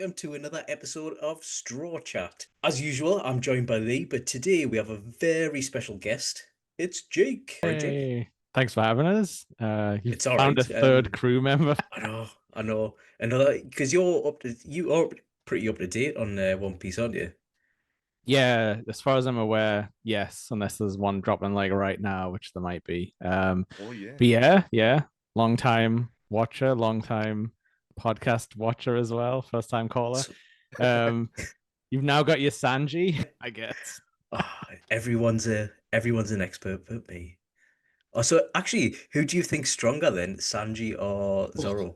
welcome to another episode of StrawChat. As usual, I'm joined by Lee, but today we have a very special guest. It's Jake. Right, Jake? Hey, thanks for having us. You've It's all found a right. third crew member. I know. Another because you are pretty up to date on One Piece, aren't you? Yeah, as far as I'm aware, yes, unless there's one dropping like right now, which there might be. Oh yeah. But yeah, long time watcher, long time podcast watcher as well, first time caller. So, Um, you've now got your Sanji, I guess. everyone's an expert but me. Oh, so actually, who do you think's stronger then, Sanji or Zoro?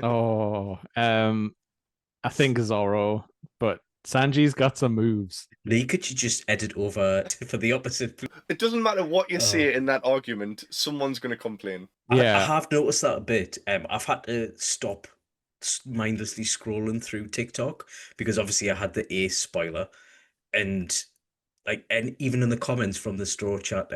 Oh, I think Zoro, but Sanji's got some moves. Lee, could you just edit over for the opposite? It doesn't matter what you Oh. say in that argument, someone's going to complain. I Yeah, have noticed that a bit. I've had to stop mindlessly scrolling through TikTok because obviously I had the Ace spoiler, and and even in the comments from the Straw Chat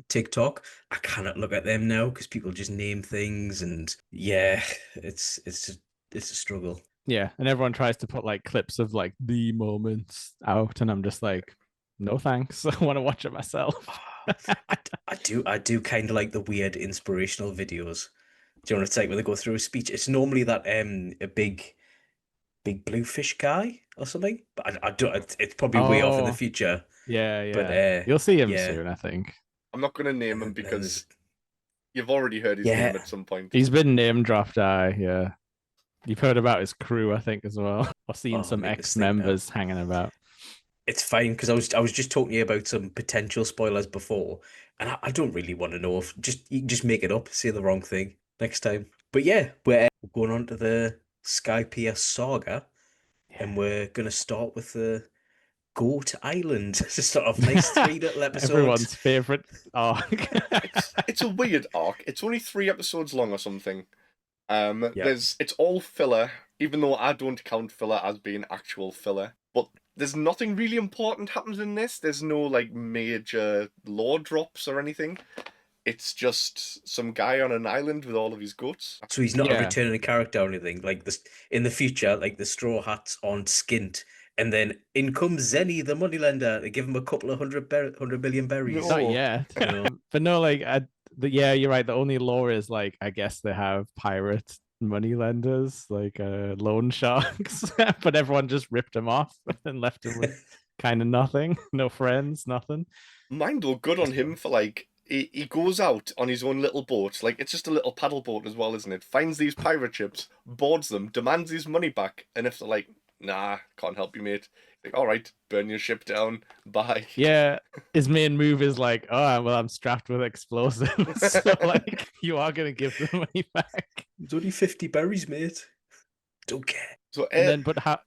TikTok, I cannot look at them now because people just name things, and yeah, it's a struggle. yeah, and everyone tries to put like clips of like the moments out, and I'm just like, no thanks. I want to watch it myself. I do kind of like the weird inspirational videos. Do you know what it's like when they go through a speech? It's normally that a big blue fish guy or something. But I don't. It's probably way off in the Oh, future. yeah, But yeah. You'll see him yeah, soon, I think. I'm not going to name him and then because you've already heard his yeah, name at some point. He's been name dropped, yeah. You've heard about his crew, I think, as well. Or seen oh, some make us think now. ex-members hanging about. It's fine because I was just talking to you about some potential spoilers before, and I don't really want to know if you can just make it up, say the wrong thing next time. But yeah, we're going on to the Skypiea saga, and we're gonna start with the Goat Island to start off. Nice three little episodes. Everyone's favorite arc. It's a weird arc. It's only 3 episodes long or something. Yeah. It's all filler, even though I don't count filler as being actual filler. But there's nothing really important happens in this. There's no like major lore drops or anything. It's just some guy on an island with all of his goats. So he's not a Yeah. returning character or anything. Like this in the future, like the Straw Hats aren't skint, and then in comes Zenny, the moneylender. They give him a couple of 100 million berries. No. Not yet. No. But no, like, yeah, you're right. The only lore is like, I guess they have pirate money lenders, like loan sharks, but everyone just ripped him off and left him with kind of nothing, no friends, nothing. Mind though, good on him for like he goes out on his own little boat, like it's just a little paddle boat as well, isn't it? Finds these pirate ships, boards them, demands his money back, and if they're like, nah, can't help you, mate, like, all right, burn your ship down, bye. Yeah, his main move is like, oh, well, I'm strapped with explosives, so like, you are gonna give the money back. It's only 50 berries, mate. Don't care. So And then, but how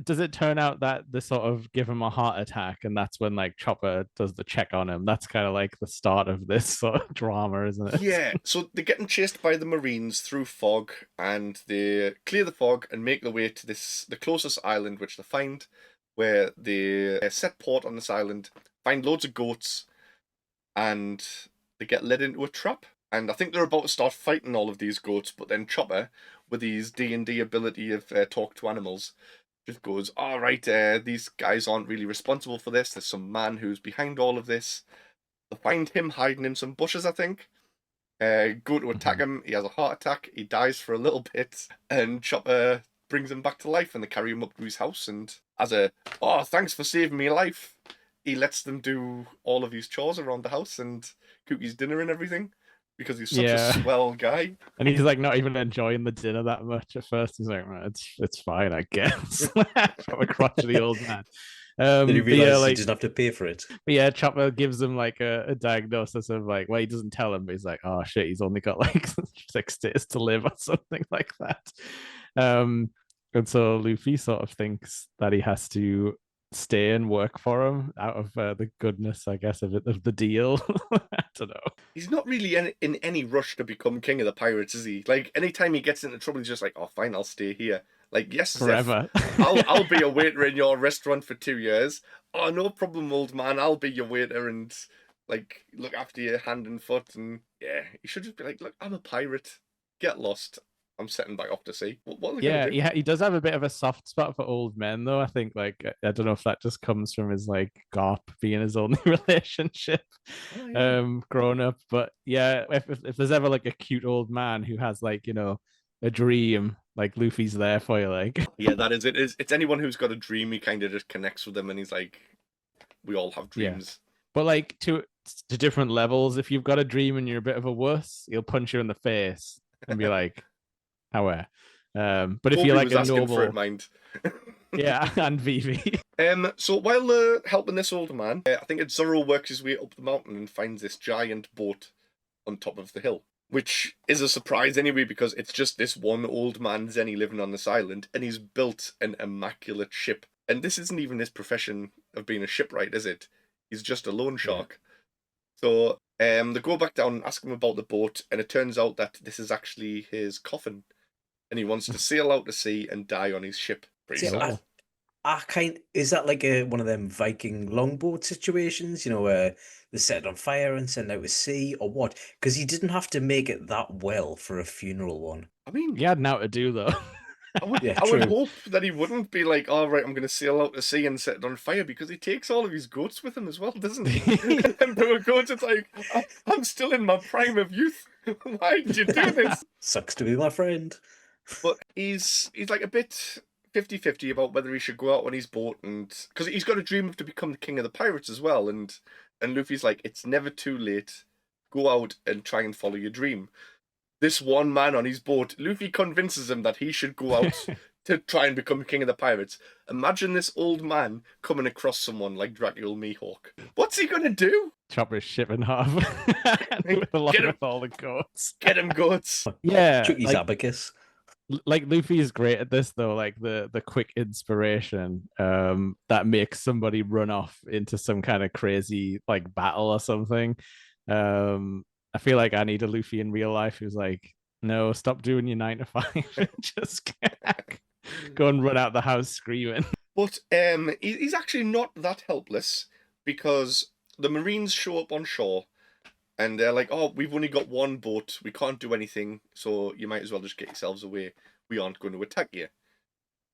does it turn out that they sort of give him a heart attack, and that's when like Chopper does the check on him? That's kind of like the start of this sort of drama, isn't it? yeah, so they're getting chased by the Marines through fog, and they clear the fog and make their way to the closest island, which they find, where they set port on this island, find loads of goats, and they get led into a trap. And I think they're about to start fighting all of these goats, but then Chopper, with his D&D ability of talk to animals, just goes, all right, these guys aren't really responsible for this. There's some man who's behind all of this. They find him hiding in some bushes, I think. Go to attack him. He has a heart attack. He dies for a little bit, and Chopper brings him back to life, and they carry him up to his house. And as oh, thanks for saving me life, he lets them do all of his chores around the house and cook his dinner and everything, because he's such a swell guy. And he's like not even enjoying the dinner that much at first. He's like, it's fine, I guess. From a crotchety old man. Then he realizes he doesn't have to pay for it. But yeah, Chopper gives him like a diagnosis of like, well, he doesn't tell him, but he's like, oh shit, he's only got like 6 days to live or something like that. And so Luffy sort of thinks that he has to stay and work for him out of the goodness, I guess, of the deal. I don't know. He's not really in any rush to become king of the pirates, is he? Like, anytime he gets into trouble, he's just like, oh, fine, I'll stay here. Like, yes, forever. I'll be a waiter in your restaurant for 2 years. Oh, no problem, old man. I'll be your waiter and like look after your hand and foot. And yeah, he should just be like, look, I'm a pirate. Get lost. I'm setting back off to sea. What are they Yeah, gonna do? he does have a bit of a soft spot for old men, though. I think, like, I don't know if that just comes from his like GARP being his only relationship, Oh, yeah. growing up. But yeah, if there's ever like a cute old man who has like a dream, like Luffy's there for you, like. Yeah, that is it. It's anyone who's got a dream, he kind of just connects with them, and he's like, we all have Yeah. dreams. But like to different levels. If you've got a dream and you're a bit of a wuss, he'll punch you in the face and be like, "How?" But if Kobe you're like was a asking for it, noble, mind. yeah, and Vivi. So while helping this old man, I think it's Zoro works his way up the mountain and finds this giant boat on top of the hill, which is a surprise anyway because it's just this one old man Zenny living on this island, and he's built an immaculate ship. And this isn't even his profession of being a shipwright, is it? He's just a loan shark. So they go back down and ask him about the boat, and it turns out that this is actually his coffin, and he wants to sail out to sea and die on his ship. Pretty See, sad. is that like one of them Viking longboat situations, where they set it on fire and send out to sea, or what? Because he didn't have to make it that well for a funeral one. I mean, He had now to do though. Yeah, I would true. hope that he wouldn't be like, all right, I'm going to sail out to sea and set it on fire, because he takes all of his goats with him as well, doesn't he? And poor goats, it's like, I'm still in my prime of youth. Why did you do this? Sucks to be my friend. But he's like a bit 50-50 about whether he should go out on his boat, and because he's got a dream of to become the king of the pirates as well, and Luffy's like, it's never too late. Go out and try and follow your dream. This one man on his boat, Luffy convinces him that he should go out to try and become king of the pirates. Imagine this old man coming across someone like Dracula Mihawk. What's he gonna do? Chop his ship in half along Get him. with all the goats. Get him, goats. Yeah, Chucky's like, abacus. like Luffy is great at this though, like the quick inspiration that makes somebody run off into some kind of crazy like battle or something. I feel like I need a Luffy in real life who's like, no, stop doing your 9 to 5 just go and run out the house screaming. But he's actually not that helpless, because the Marines show up on shore and they're like, oh, we've only got one boat, we can't do anything, so you might as well just get yourselves away. We aren't going to attack you.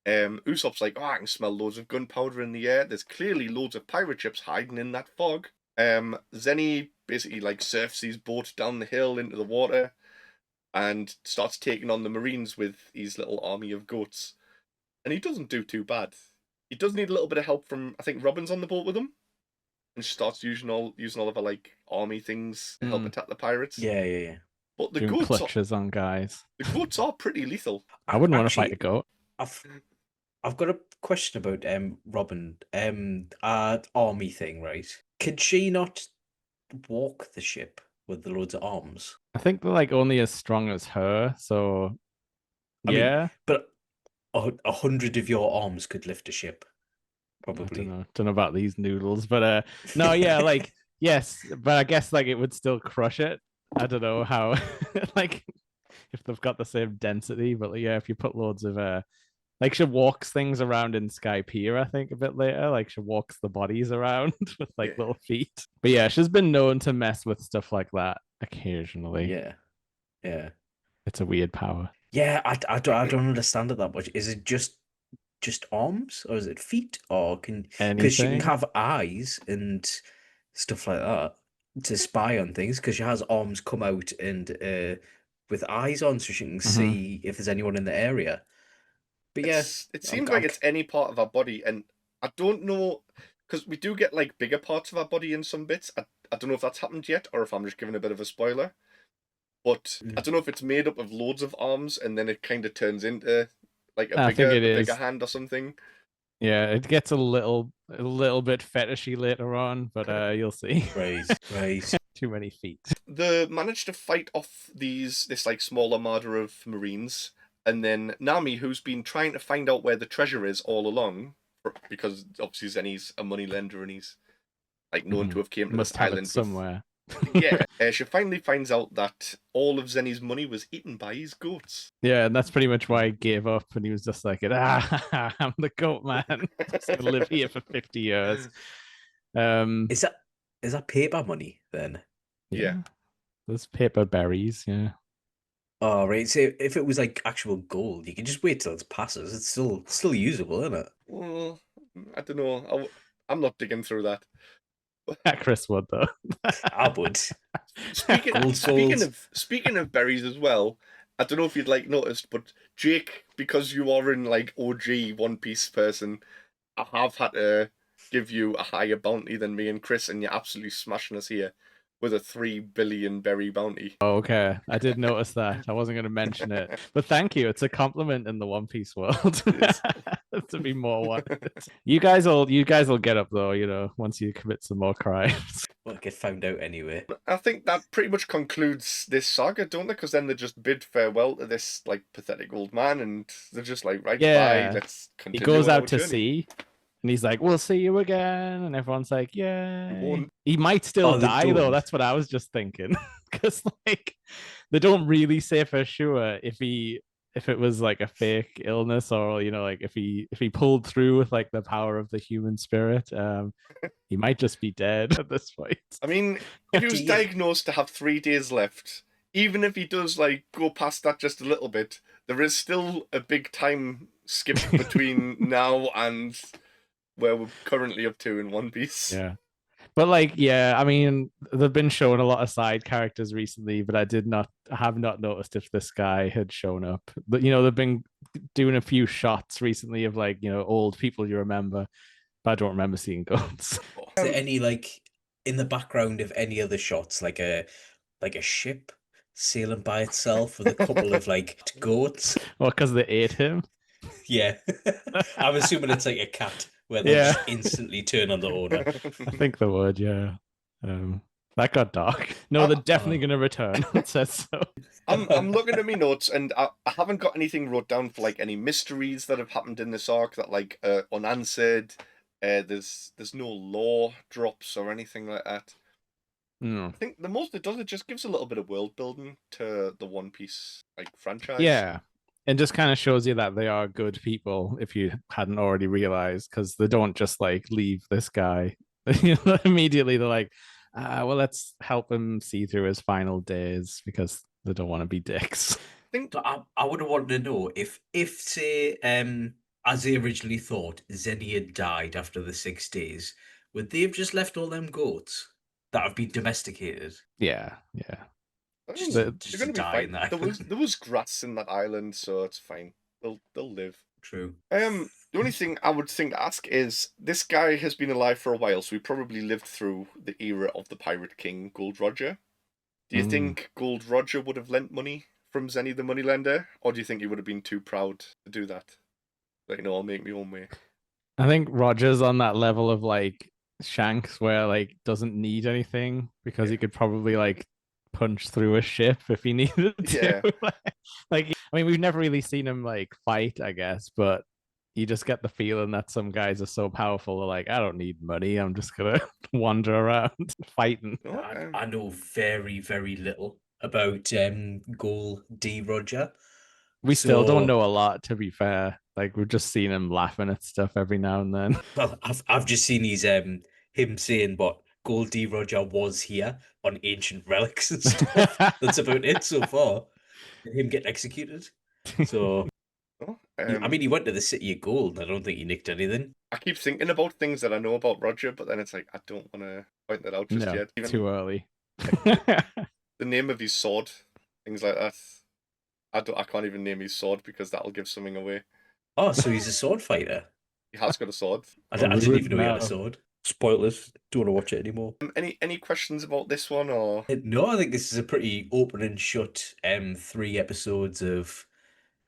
Usopp's like, oh, I can smell loads of gunpowder in the air. There's clearly loads of pirate ships hiding in that fog. Zenny basically like surfs his boat down the hill into the water and starts taking on the Marines with his little army of goats. And he doesn't do too bad. He does need a little bit of help from, I think Robin's on the boat with him, and she starts using all of her like army things to help attack the pirates. Yeah. But the Doing goats clutches on guys. the goats are pretty lethal. I wouldn't want to Actually, fight a goat. I've got a question about Robin. Army thing, right? Could she not walk the ship with the loads of arms? I think they're like only as strong as her, so I mean, yeah. but 100 of your arms could lift a ship, probably. Don't know about these noodles, but no, yeah, like yes, but I guess like it would still crush it. I don't know how, like if they've got the same density, but yeah, if you put loads of like she walks things around in Skypiea, I think a bit later, like she walks the bodies around with like little feet. But yeah, she's been known to mess with stuff like that occasionally. Yeah. It's a weird power. Yeah, I don't understand it that much. Is it just arms, or is it feet, or because she can Anything? have eyes and stuff like that to spy on things, because she has arms come out and with eyes on, so she can see if there's anyone in the area. But yeah, It seems like it's any part of our body, and I don't know, because we do get like bigger parts of our body in some bits. I don't know if that's happened yet, or if I'm just giving a bit of a spoiler. But I don't know if it's made up of loads of arms and then it kind of turns into like a bigger hand or something. Yeah, it gets a little bit fetishy later on, but you'll see. Right. Too many feet. They managed to fight off this like small armada of Marines, and then Nami, who's been trying to find out where the treasure is all along, because obviously Zenny's a moneylender and he's like known to have came to Must this have island it somewhere. Yeah, she finally finds out that all of Zenny's money was eaten by his goats. Yeah, and that's pretty much why he gave up, and he was just like, I'm the goat man. I'm just gonna live here for 50 years. Is that paper money then? Yeah. There's paper berries, yeah. Oh, right. So if it was like actual gold, you can just wait till it passes. It's still usable, isn't it? Well, I don't know. I'm not digging through that. Chris would though. I would. Speaking Gold's speaking gold. of speaking of berries as well, I don't know if you'd like noticed, but Jake, because you are in like OG One Piece person, I have had to give you a higher bounty than me and Chris, and you're absolutely smashing us here with a 3 billion berry bounty. Okay, I did notice that. I wasn't going to mention it, but thank you. It's a compliment in the One Piece world It is. to be more wanted. You guys will get up though. Once you commit some more crimes. Well, get found out anyway. I think that pretty much concludes this saga, don't they? Because then they just bid farewell to this like pathetic old man, and they're just like, right, bye. Yeah, Let's he continue goes on our out to journey. sea, and he's like, "We'll see you again," and everyone's like, "Yay!" won't. He might still Oh, they die though. don't. That's what I was just thinking, because like they don't really say for sure if it was like a fake illness or like if he pulled through with like the power of the human spirit. He might just be dead at this point. I mean, if he was diagnosed to have 3 days left, even if he does like go past that just a little bit, there is still a big time skip between now and where we're currently up to in One Piece. Yeah. But like, yeah, I mean, they've been showing a lot of side characters recently, but I have not noticed if this guy had shown up. But they've been doing a few shots recently of like, old people you remember, but I don't remember seeing goats. Is there any like in the background of any other shots, like a ship sailing by itself with a couple of like goats? Well, because they ate him. Yeah. I'm assuming it's like a cat where they'll Yeah. just instantly turn on the owner. I think they would, yeah. That got dark. No, they're definitely going to return. It says so. I'm looking at my notes, and I haven't got anything wrote down for like any mysteries that have happened in this arc that like unanswered. There's no lore drops or anything like that. Mm. I think the most it does, it just gives a little bit of world building to the One Piece like franchise. Yeah. And just kind of shows you that they are good people if you hadn't already realized, because they don't just like leave this guy. Immediately they're like, well, let's help him see through his final days because they don't want to be dicks. I think I would have wanted to know if say as they originally thought, Zenny had died after the 6 days, would they have just left all them goats that have been domesticated? Yeah, yeah. Just they're to gonna be die in fine. that. There was grass in that island, so it's fine. They'll live. True. The only thing I would think to ask is this guy has been alive for a while, so he probably lived through the era of the Pirate King, Gold Roger. Do you think Gold Roger would have lent money from Zenny the Moneylender, or do you think he would have been too proud to do that? Like, no, I'll make my own way. I think Roger's on that level of like Shanks where like doesn't need anything because he could probably like punch through a ship if he needed to. Yeah. Like, I mean, we've never really seen him like fight, I guess, but you just get the feeling that some guys are so powerful, they're like, I don't need money. I'm just gonna wander around fighting. No, I know very, very little about Gold D Roger. We still So- don't know a lot, to be fair. Like we've just seen him laughing at stuff every now and then. Well, I've just seen him saying what Gold D Roger was here on ancient relics and stuff. That's about it so far. And him getting executed. So no, I mean, he went to the City of Gold. And I don't think he nicked anything. I keep thinking about things that I know about Roger, but then it's like I don't want to point that out just No, yet. Even too early. the name of his sword, things like that. I can't even name his sword because that'll give something away. Oh, so he's a sword fighter. He has got a sword. I didn't even know he had a No. sword. Spoilers. Don't want to watch it anymore. Any questions about this one or? No, I think this is a pretty open and shut 3 episodes of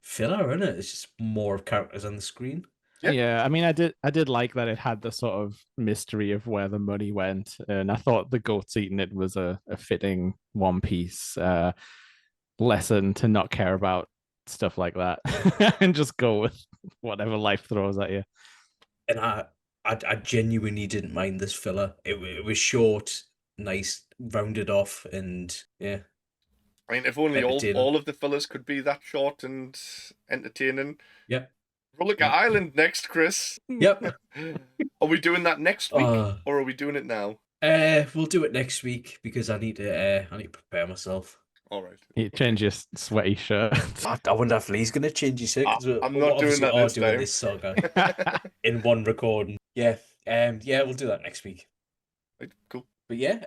filler, isn't it? It's just more of characters on the screen. Yeah. Yeah, I mean, I did like that it had the sort of mystery of where the money went, and I thought the goats eating it was a fitting One Piece lesson to not care about stuff like that and just go with whatever life throws at you. And I genuinely didn't mind this filler. It was short, nice, rounded off, and yeah. I mean, if only Entertaining. all of the fillers could be that short and entertaining. Yep. Rollica Island next, Chris. Yep. Are we doing that next week, Uh, or are we doing it now? We'll do it next week because I need to prepare myself. All right. You change your sweaty shirt. I wonder if Lee's gonna change his shirt. 'Cause I'm we not doing obviously that are this doing time. this saga in one recording. Yeah, yeah, we'll do that next week. Right, cool. But yeah,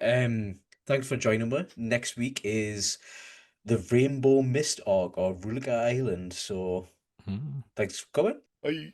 thanks for joining me. Next week is the Rainbow Mist arc or Rulaga Island. So Hmm. thanks for coming. Bye.